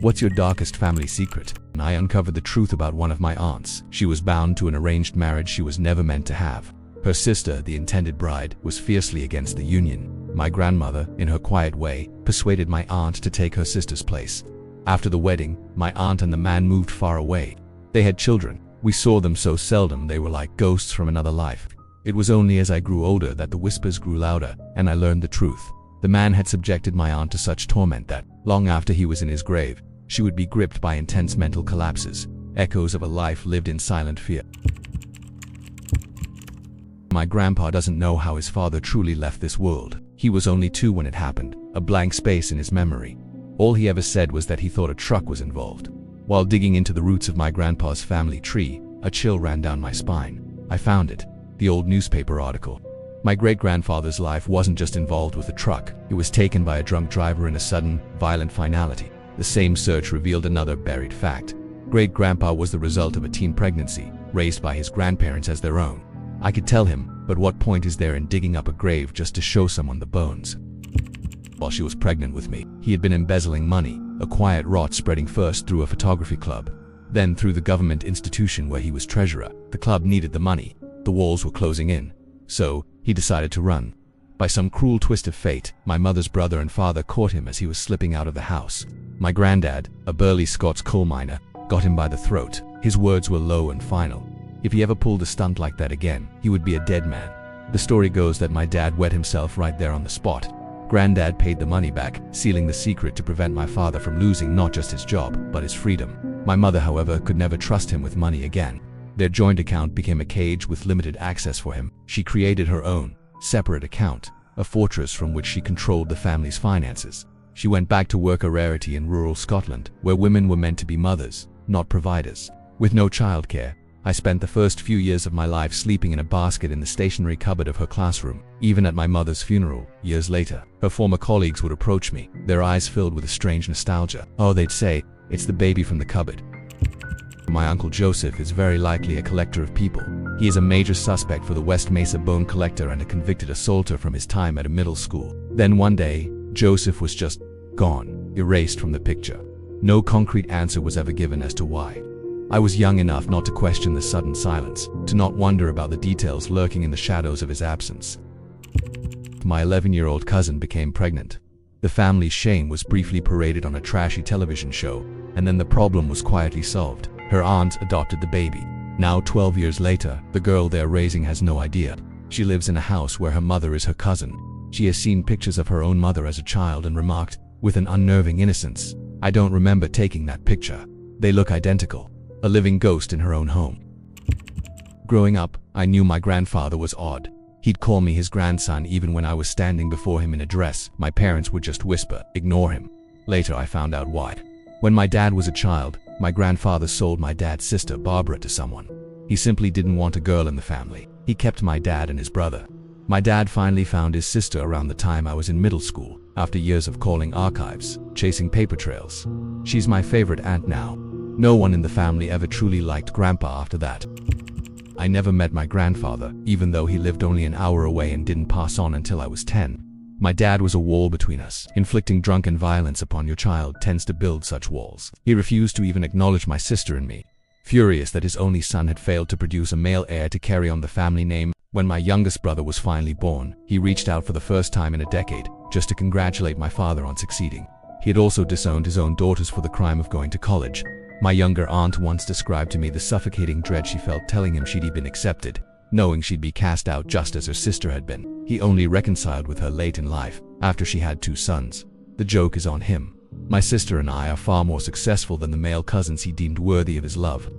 What's your darkest family secret? And I uncovered the truth about one of my aunts. She was bound to an arranged marriage she was never meant to have. Her sister, the intended bride, was fiercely against the union. My grandmother, in her quiet way, persuaded my aunt to take her sister's place. After the wedding, my aunt and the man moved far away. They had children. We saw them so seldom they were like ghosts from another life. It was only as I grew older that the whispers grew louder, and I learned the truth. The man had subjected my aunt to such torment that, long after he was in his grave, she would be gripped by intense mental collapses, echoes of a life lived in silent fear. My grandpa doesn't know how his father truly left this world. He was only 2 when it happened, a blank space in his memory. All he ever said was that he thought a truck was involved. While digging into the roots of my grandpa's family tree, a chill ran down my spine. I found it, the old newspaper article. My great-grandfather's life wasn't just involved with a truck. It was taken by a drunk driver in a sudden, violent finality. The same search revealed another buried fact. Great-grandpa was the result of a teen pregnancy, raised by his grandparents as their own. I could tell him, but what point is there in digging up a grave just to show someone the bones? While she was pregnant with me, he had been embezzling money, a quiet rot spreading first through a photography club, then through the government institution where he was treasurer. The club needed the money. The walls were closing in. So, he decided to run. By some cruel twist of fate, my mother's brother and father caught him as he was slipping out of the house. My granddad, a burly Scots coal miner, got him by the throat. His words were low and final. If he ever pulled a stunt like that again, he would be a dead man. The story goes that my dad wet himself right there on the spot. Granddad paid the money back, sealing the secret to prevent my father from losing not just his job, but his freedom. My mother, however, could never trust him with money again. Their joint account became a cage with limited access for him. She created her own, separate account, a fortress from which she controlled the family's finances. She went back to work, a rarity in rural Scotland, where women were meant to be mothers, not providers. With no childcare, I spent the first few years of my life sleeping in a basket in the stationery cupboard of her classroom. Even at my mother's funeral, years later, her former colleagues would approach me, their eyes filled with a strange nostalgia. Oh, they'd say, "It's the baby from the cupboard." My uncle Joseph is very likely a collector of people. He is a major suspect for the West Mesa bone collector and a convicted assaulter from his time at a middle school. Then one day, Joseph was just gone, erased from the picture. No concrete answer was ever given as to why. I was young enough not to question the sudden silence, to not wonder about the details lurking in the shadows of his absence. My 11-year-old cousin became pregnant. The family's shame was briefly paraded on a trashy television show, and then the problem was quietly solved. Her aunt adopted the baby. Now, 12 years later, the girl they're raising has no idea. She lives in a house where her mother is her cousin. She has seen pictures of her own mother as a child and remarked, with an unnerving innocence, "I don't remember taking that picture. They look identical." A living ghost in her own home. Growing up, I knew my grandfather was odd. He'd call me his grandson even when I was standing before him in a dress. My parents would just whisper, "Ignore him." Later, I found out why. When my dad was a child, my grandfather sold my dad's sister, Barbara, to someone. He simply didn't want a girl in the family. He kept my dad and his brother. My dad finally found his sister around the time I was in middle school, after years of calling archives, chasing paper trails. She's my favorite aunt now. No one in the family ever truly liked Grandpa after that. I never met my grandfather, even though he lived only an hour away and didn't pass on until I was 10. My dad was a wall between us. Inflicting drunken violence upon your child tends to build such walls. He refused to even acknowledge my sister and me. Furious that his only son had failed to produce a male heir to carry on the family name, when my youngest brother was finally born, he reached out for the first time in a decade, just to congratulate my father on succeeding. He had also disowned his own daughters for the crime of going to college. My younger aunt once described to me the suffocating dread she felt telling him she'd been accepted, knowing she'd be cast out just as her sister had been. He only reconciled with her late in life, after she had 2 sons. The joke is on him. My sister and I are far more successful than the male cousins he deemed worthy of his love.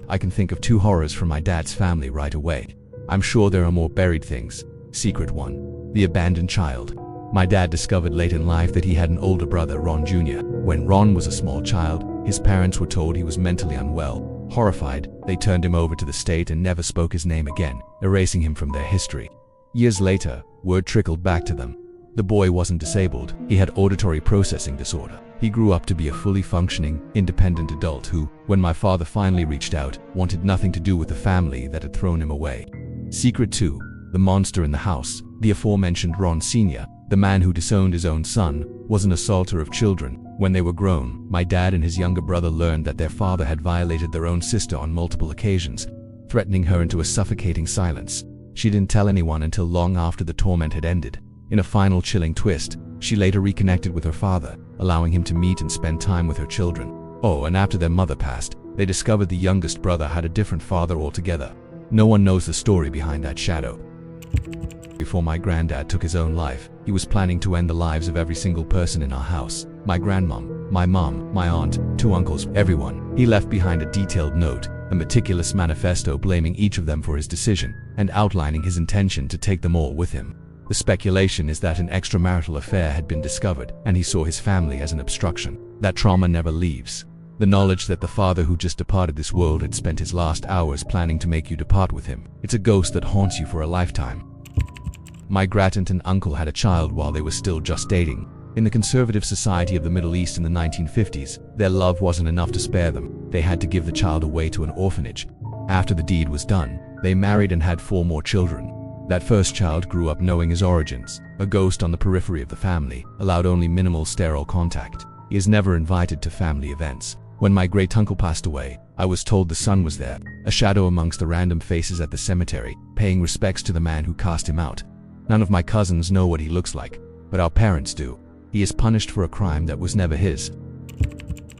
I can think of 2 horrors from my dad's family right away. I'm sure there are more buried things. Secret 1. The abandoned child. My dad discovered late in life that he had an older brother, Ron Jr. When Ron was a small child, his parents were told he was mentally unwell. Horrified, they turned him over to the state and never spoke his name again, erasing him from their history. Years later, word trickled back to them. The boy wasn't disabled, he had auditory processing disorder. He grew up to be a fully functioning, independent adult who, when my father finally reached out, wanted nothing to do with the family that had thrown him away. Secret 2. The monster in the house. The aforementioned Ron Sr., The man who disowned his own son was an assaulter of children. When they were grown, my dad and his younger brother learned that their father had violated their own sister on multiple occasions, threatening her into a suffocating silence. She didn't tell anyone until long after the torment had ended. In a final chilling twist, she later reconnected with her father, allowing him to meet and spend time with her children. Oh, and after their mother passed, they discovered the youngest brother had a different father altogether. No one knows the story behind that shadow. Before my granddad took his own life, he was planning to end the lives of every single person in our house. My grandmom, my mom, my aunt, 2 uncles, everyone. He left behind a detailed note, a meticulous manifesto blaming each of them for his decision, and outlining his intention to take them all with him. The speculation is that an extramarital affair had been discovered, and he saw his family as an obstruction. That trauma never leaves. The knowledge that the father who just departed this world had spent his last hours planning to make you depart with him. It's a ghost that haunts you for a lifetime. My great-aunt and uncle had a child while they were still just dating. In the conservative society of the Middle East in the 1950s, their love wasn't enough to spare them. They had to give the child away to an orphanage. After the deed was done, they married and had 4 more children. That first child grew up knowing his origins, a ghost on the periphery of the family, allowed only minimal sterile contact. He is never invited to family events. When my great-uncle passed away, I was told the son was there, a shadow amongst the random faces at the cemetery, paying respects to the man who cast him out. None of my cousins know what he looks like, but our parents do. He is punished for a crime that was never his.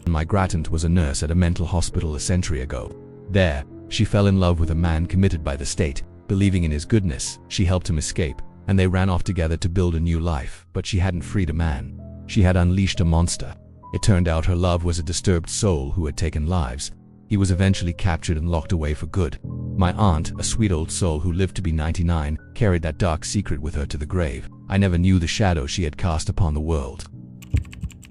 My great-aunt was a nurse at a mental hospital a century ago. There, she fell in love with a man committed by the state. Believing in his goodness, she helped him escape, and they ran off together to build a new life, but she hadn't freed a man. She had unleashed a monster. It turned out her love was a disturbed soul who had taken lives. He was eventually captured and locked away for good. My aunt, a sweet old soul who lived to be 99, carried that dark secret with her to the grave. I never knew the shadow she had cast upon the world.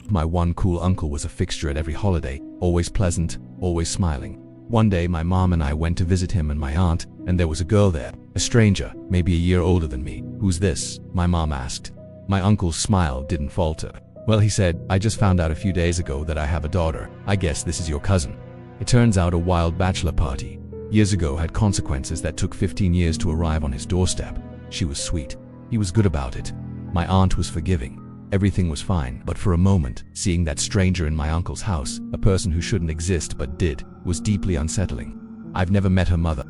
My one cool uncle was a fixture at every holiday, always pleasant, always smiling. One day my mom and I went to visit him and my aunt, and there was a girl there, a stranger, maybe a year older than me. "Who's this?" my mom asked. My uncle's smile didn't falter. "Well," he said, "I just found out a few days ago that I have a daughter. I guess this is your cousin." It turns out a wild bachelor party years ago had consequences that took 15 years to arrive on his doorstep. She was sweet. He was good about it. My aunt was forgiving. Everything was fine, but for a moment, seeing that stranger in my uncle's house, a person who shouldn't exist but did, was deeply unsettling. I've never met her mother.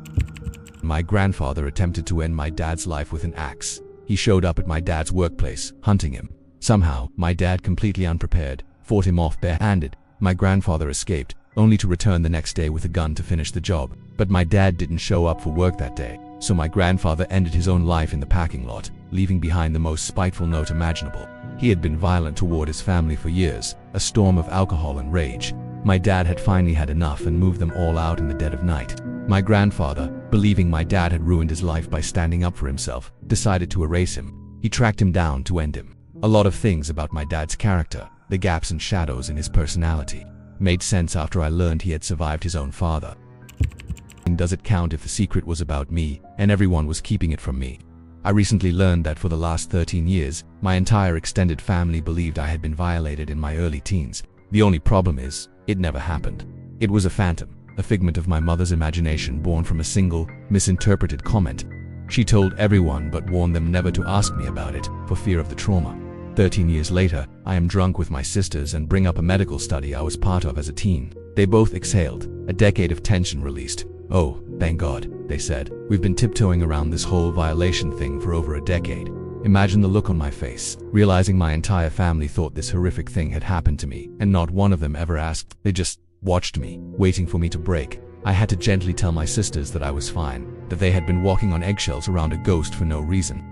My grandfather attempted to end my dad's life with an axe. He showed up at my dad's workplace, hunting him. Somehow, my dad, completely unprepared, fought him off bare-handed. My grandfather escaped, only to return the next day with a gun to finish the job. But my dad didn't show up for work that day, so my grandfather ended his own life in the parking lot, leaving behind the most spiteful note imaginable. He had been violent toward his family for years, a storm of alcohol and rage. My dad had finally had enough and moved them all out in the dead of night. My grandfather, believing my dad had ruined his life by standing up for himself, decided to erase him. He tracked him down to end him. A lot of things about my dad's character, the gaps and shadows in his personality, made sense after I learned he had survived his own father. Does it count if the secret was about me and everyone was keeping it from me? I recently learned that for the last 13 years, my entire extended family believed I had been violated in my early teens. The only problem is, it never happened. It was a phantom, a figment of my mother's imagination born from a single, misinterpreted comment. She told everyone but warned them never to ask me about it, for fear of the trauma. 13 years later, I am drunk with my sisters and bring up a medical study I was part of as a teen. They both exhaled, a decade of tension released. "Oh, thank God," they said. "We've been tiptoeing around this whole violation thing for over a decade." Imagine the look on my face, realizing my entire family thought this horrific thing had happened to me, and not one of them ever asked. They just watched me, waiting for me to break. I had to gently tell my sisters that I was fine, that they had been walking on eggshells around a ghost for no reason.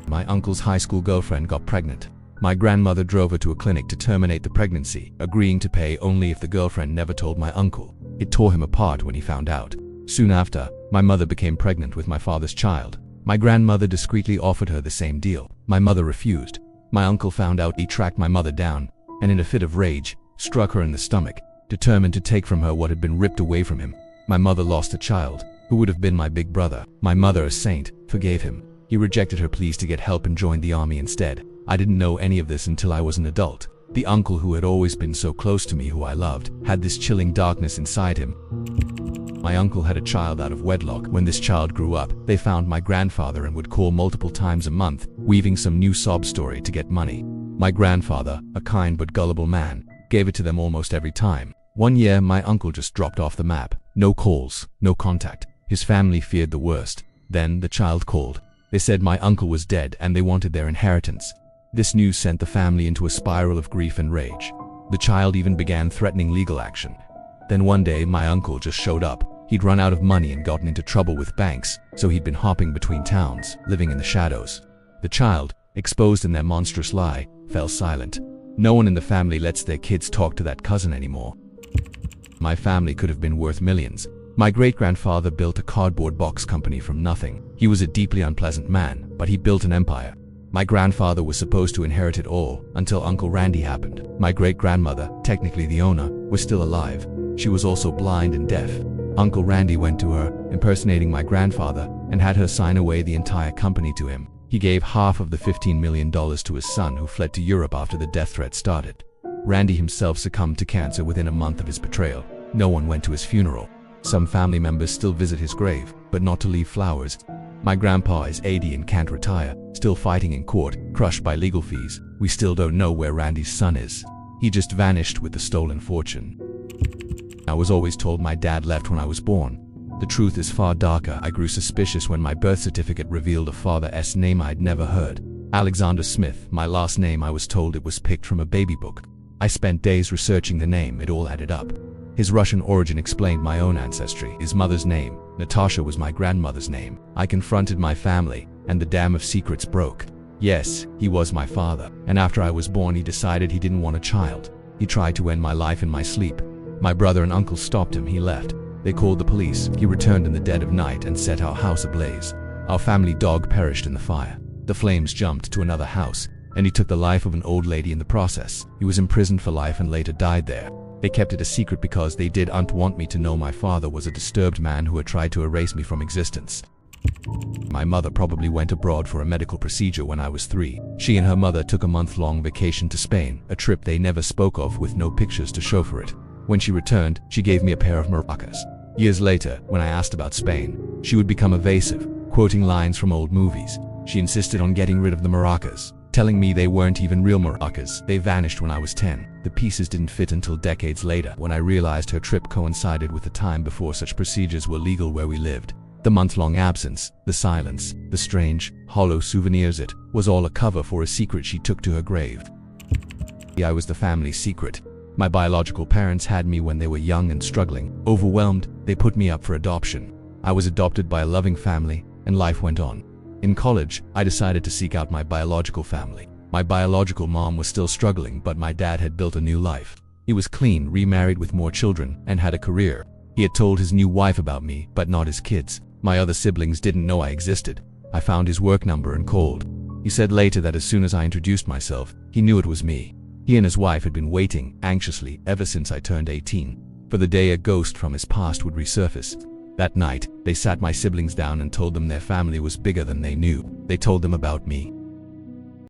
My uncle's high school girlfriend got pregnant. My grandmother drove her to a clinic to terminate the pregnancy, agreeing to pay only if the girlfriend never told my uncle. It tore him apart when he found out. Soon after, my mother became pregnant with my father's child. My grandmother discreetly offered her the same deal. My mother refused. My uncle found out. He tracked my mother down, and in a fit of rage, struck her in the stomach, determined to take from her what had been ripped away from him. My mother lost a child, who would have been my big brother. My mother, a saint, forgave him. He rejected her pleas to get help and joined the army instead. I didn't know any of this until I was an adult. The uncle who had always been so close to me, who I loved, had this chilling darkness inside him. My uncle had a child out of wedlock. When this child grew up, they found my grandfather and would call multiple times a month, weaving some new sob story to get money. My grandfather, a kind but gullible man, gave it to them almost every time. One year, my uncle just dropped off the map. No calls, no contact. His family feared the worst. Then the child called. They said my uncle was dead and they wanted their inheritance. This news sent the family into a spiral of grief and rage. The child even began threatening legal action. Then one day, my uncle just showed up. He'd run out of money and gotten into trouble with banks, so he'd been hopping between towns, living in the shadows. The child, exposed in their monstrous lie, fell silent. No one in the family lets their kids talk to that cousin anymore. My family could have been worth millions. My great-grandfather built a cardboard box company from nothing. He was a deeply unpleasant man, but he built an empire. My grandfather was supposed to inherit it all until Uncle Randy happened. My great-grandmother, technically the owner, was still alive. She was also blind and deaf. Uncle Randy went to her, impersonating my grandfather, and had her sign away the entire company to him. He gave half of the $15 million to his son, who fled to Europe after the death threat started. Randy himself succumbed to cancer within a month of his betrayal. No one went to his funeral. Some family members still visit his grave, but not to leave flowers. My grandpa is 80 and can't retire, still fighting in court, crushed by legal fees. We still don't know where Randy's son is. He just vanished with the stolen fortune. I was always told my dad left when I was born. The truth is far darker. I grew suspicious when my birth certificate revealed a father's name I'd never heard. Alexander Smith, my last name. I was told it was picked from a baby book. I spent days researching the name. It all added up. His Russian origin explained my own ancestry. His mother's name, Natasha, was my grandmother's name. I confronted my family, and the dam of secrets broke. Yes, he was my father, and after I was born he decided he didn't want a child. He tried to end my life in my sleep. My brother and uncle stopped him. He left. They called the police. He returned in the dead of night and set our house ablaze. Our family dog perished in the fire. The flames jumped to another house, and he took the life of an old lady in the process. He was imprisoned for life and later died there. They kept it a secret because they didn't want me to know my father was a disturbed man who had tried to erase me from existence. My mother probably went abroad for a medical procedure when I was 3. She and her mother took a month-long vacation to Spain, a trip they never spoke of with no pictures to show for it. When she returned, she gave me a pair of maracas. Years later, when I asked about Spain, she would become evasive, quoting lines from old movies. She insisted on getting rid of the maracas, telling me they weren't even real maracas. They vanished when I was 10. The pieces didn't fit until decades later, when I realized her trip coincided with the time before such procedures were legal where we lived. The month-long absence, the silence, the strange, hollow souvenirs, it was all a cover for a secret she took to her grave. I was the family's secret. My biological parents had me when they were young and struggling. Overwhelmed, they put me up for adoption. I was adopted by a loving family, and life went on. In college, I decided to seek out my biological family. My biological mom was still struggling, but my dad had built a new life. He was clean, remarried with more children, and had a career. He had told his new wife about me, but not his kids. My other siblings didn't know I existed. I found his work number and called. He said later that as soon as I introduced myself, he knew it was me. He and his wife had been waiting, anxiously, ever since I turned 18, for the day a ghost from his past would resurface. That night, they sat my siblings down and told them their family was bigger than they knew. They told them about me.